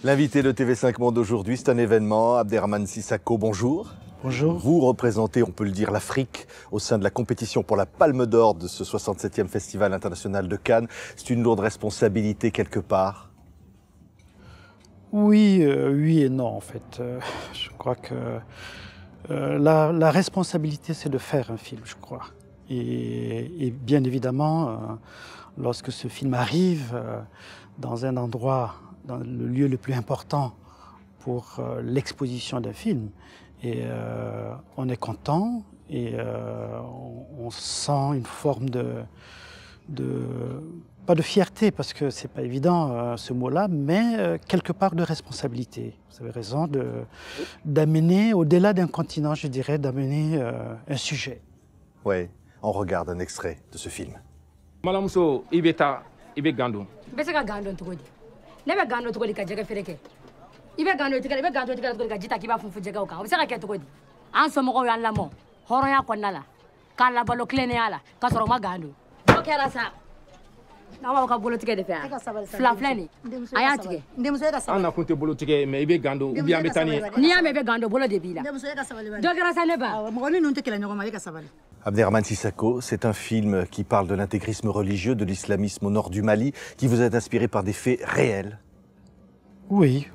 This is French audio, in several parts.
L'invité de TV5 Monde aujourd'hui, c'est un événement. Abderrahmane Sissako, bonjour. Bonjour. Vous représentez, on peut le dire, l'Afrique au sein de la compétition pour la Palme d'Or de ce 67e Festival international de Cannes. C'est une lourde responsabilité quelque part. Oui, oui et non en fait. Je crois que la responsabilité c'est de faire un film, je crois. Et bien évidemment, lorsque ce film arrive dans un endroit, dans le lieu le plus important pour l'exposition d'un film, et on est content et on sent une forme pas de fierté, parce que c'est pas évident ce mot-là, mais quelque part de responsabilité. Vous avez raison d'amener, au-delà d'un continent, je dirais, d'amener un sujet. Oui, on regarde un extrait de ce film. Malamuso, Ibeta, Ibe Gando. Beseka Gando tugodi. Nebe Gando tugodi ka jege fereke. Ibe Gando tugodi ka jita kiba funfu jege o kan. Beseka ke tugodi. An somogo yan lamo. Horonya konnala. Kala balo klene ala. Ka soro ma Gando. O kera sa. Nawa ka bolo tige de fe. Fla flani. Aya tige. Ndemuso ka sabali. Ana kunte bolo tige me Ibe Gando ubi ambetani. Ni ya me be Gando bolo de bila. Ndemuso ka sabali. Do kera sa ne ba. Mo ni nunte kila nyoko ma ka sabali. Abderrahmane Sissako, c'est un film qui parle de l'intégrisme religieux, de l'islamisme au nord du Mali, qui vous est inspiré par des faits réels. Oui.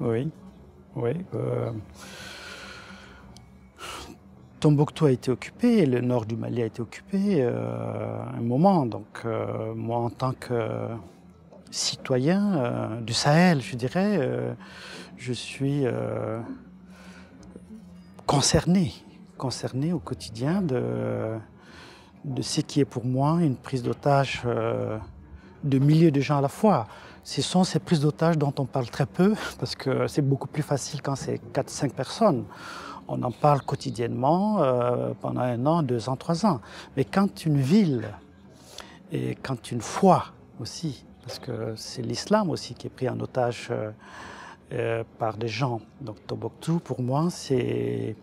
Tombouctou a été occupé, le nord du Mali a été occupé un moment. Donc moi, en tant que citoyen du Sahel, je dirais, je suis concerné au quotidien de ce qui est pour moi une prise d'otage de milliers de gens à la fois. Ce sont ces prises d'otages dont on parle très peu, parce que c'est beaucoup plus facile quand c'est 4-5 personnes. On en parle quotidiennement pendant 1 an, 2 ans, 3 ans. Mais quand une ville et quand une foi aussi, parce que c'est l'islam aussi qui est pris en otage par des gens. Donc Tombouctou, pour moi, c'était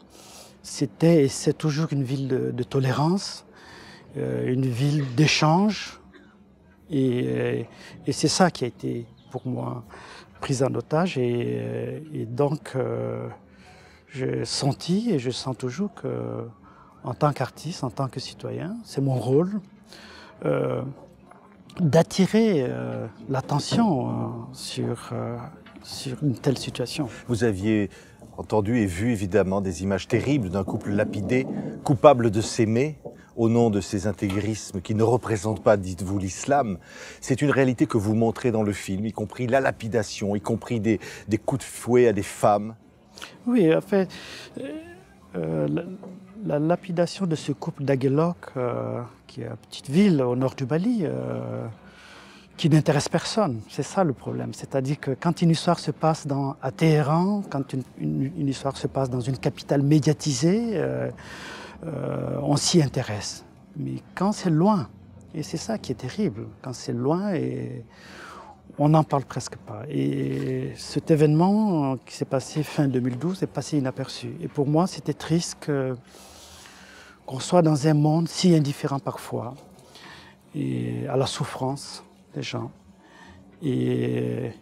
et c'est toujours une ville de tolérance, une ville d'échange. Et c'est ça qui a été pour moi pris en otage. Et donc, j'ai senti et je sens toujours que, en tant qu'artiste, en tant que citoyen, c'est mon rôle d'attirer l'attention sur une telle situation. Vous aviez entendu et vu évidemment des images terribles d'un couple lapidé, coupable de s'aimer au nom de ces intégrismes qui ne représentent pas, dites-vous, l'islam. C'est une réalité que vous montrez dans le film, y compris la lapidation, y compris des coups de fouet à des femmes. Oui, en fait, la lapidation de ce couple d'Aguelok, qui est une petite ville au nord du Mali, qui n'intéresse personne. C'est ça le problème. C'est-à-dire que quand une histoire se passe à Téhéran, quand une histoire se passe dans une capitale médiatisée, on s'y intéresse. Mais quand c'est loin, et c'est ça qui est terrible, quand c'est loin, et on n'en parle presque pas. Et cet événement qui s'est passé fin 2012 est passé inaperçu. Et pour moi, c'était triste qu'on soit dans un monde si indifférent parfois, et à la souffrance des gens. Et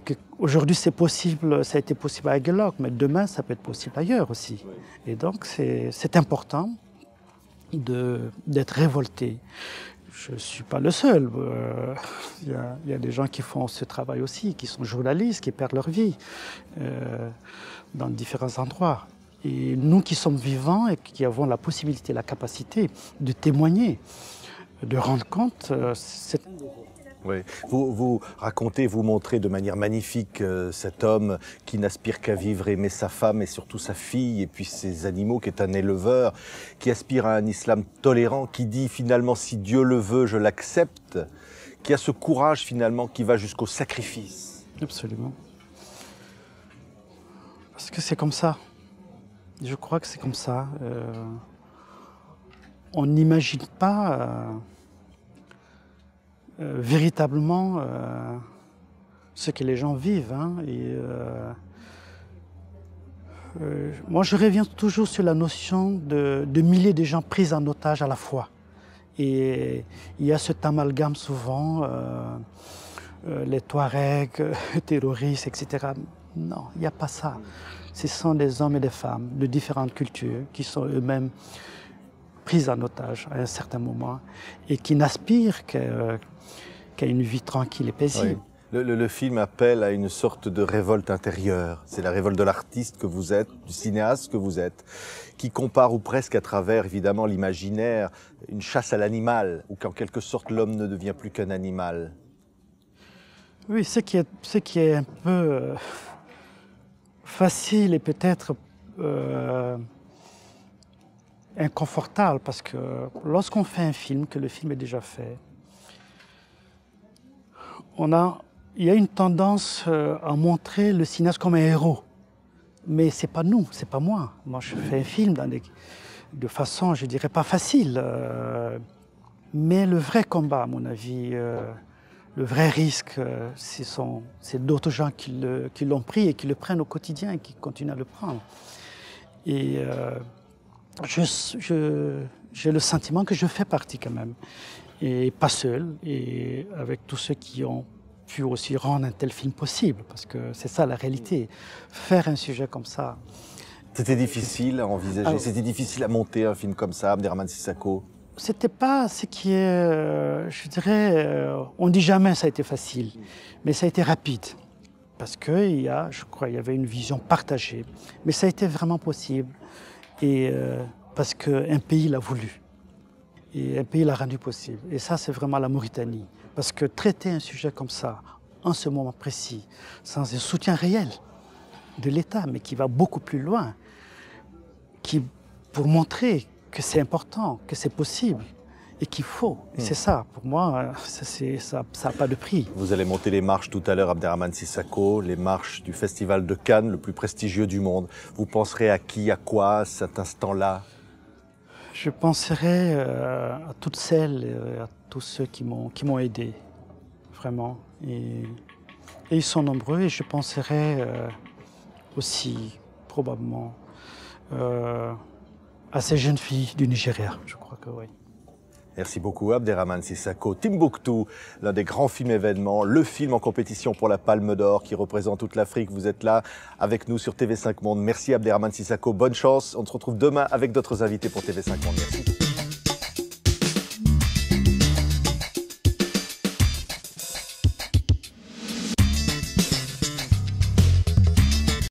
qu'aujourd'hui c'est possible, ça a été possible à Aguelok, mais demain ça peut être possible ailleurs aussi. Et donc c'est important d'être révolté. Je ne suis pas le seul. Il y a des gens qui font ce travail aussi, qui sont journalistes, qui perdent leur vie dans différents endroits. Et nous qui sommes vivants et qui avons la possibilité, la capacité de témoigner, de rendre compte, c'est... Oui. Vous racontez, vous montrez de manière magnifique cet homme qui n'aspire qu'à vivre, aimer sa femme et surtout sa fille, et puis ses animaux, qui est un éleveur, qui aspire à un islam tolérant, qui dit finalement si Dieu le veut, je l'accepte, qui a ce courage finalement qui va jusqu'au sacrifice. Absolument. Parce que c'est comme ça. Je crois que c'est comme ça. On n'imagine pas véritablement ce que les gens vivent. Hein. Moi, je reviens toujours sur la notion de milliers de gens pris en otage à la fois. Et il y a cet amalgame souvent les Touaregs, terroristes, etc. Non, il n'y a pas ça. Ce sont des hommes et des femmes de différentes cultures qui sont eux-mêmes pris en otage à un certain moment et qui n'aspirent qu'à une vie tranquille et paisible. Oui. Le film appelle à une sorte de révolte intérieure. C'est la révolte de l'artiste que vous êtes, du cinéaste que vous êtes, qui compare ou presque à travers, évidemment, l'imaginaire, une chasse à l'animal, ou qu'en quelque sorte l'homme ne devient plus qu'un animal. Oui, ce qui est un peu facile et peut-être inconfortable, parce que lorsqu'on fait un film, que le film est déjà fait, il y a une tendance à montrer le cinéaste comme un héros. Mais c'est pas nous, c'est pas moi. Moi, je fais un film de façon, je dirais, pas facile. Mais le vrai combat, à mon avis, le vrai risque, c'est d'autres gens qui l'ont pris et qui le prennent au quotidien et qui continuent à le prendre. Et j'ai le sentiment que je fais partie quand même. Et pas seul, et avec tous ceux qui ont pu aussi rendre un tel film possible, parce que c'est ça la réalité. Faire un sujet comme ça. C'était difficile à envisager, c'était difficile à monter un film comme ça, Abderrahmane Sissako. C'était pas ce qui est, je dirais, on dit jamais ça a été facile, mais ça a été rapide. Parce qu'il y a, je crois, il y avait une vision partagée. Mais ça a été vraiment possible, et parce qu'un pays l'a voulu. Et un pays l'a rendu possible. Et ça, c'est vraiment la Mauritanie. Parce que traiter un sujet comme ça, en ce moment précis, sans un soutien réel de l'État, mais qui va beaucoup plus loin, pour montrer que c'est important, que c'est possible et qu'il faut. Et c'est ça, pour moi, ça n'a pas de prix. Vous allez monter les marches tout à l'heure, Abderrahmane Sissako, les marches du Festival de Cannes, le plus prestigieux du monde. Vous penserez à qui, à quoi, à cet instant-là? Je penserai à toutes celles et à tous ceux qui m'ont aidé, vraiment. Et ils sont nombreux, et je penserai aussi, probablement, à ces jeunes filles du Nigeria, je crois que oui. Merci beaucoup, Abderrahmane Sissako. Timbuktu, l'un des grands films événements, le film en compétition pour la Palme d'Or qui représente toute l'Afrique. Vous êtes là avec nous sur TV5 Monde. Merci Abderrahmane Sissako, bonne chance. On se retrouve demain avec d'autres invités pour TV5 Monde. Merci.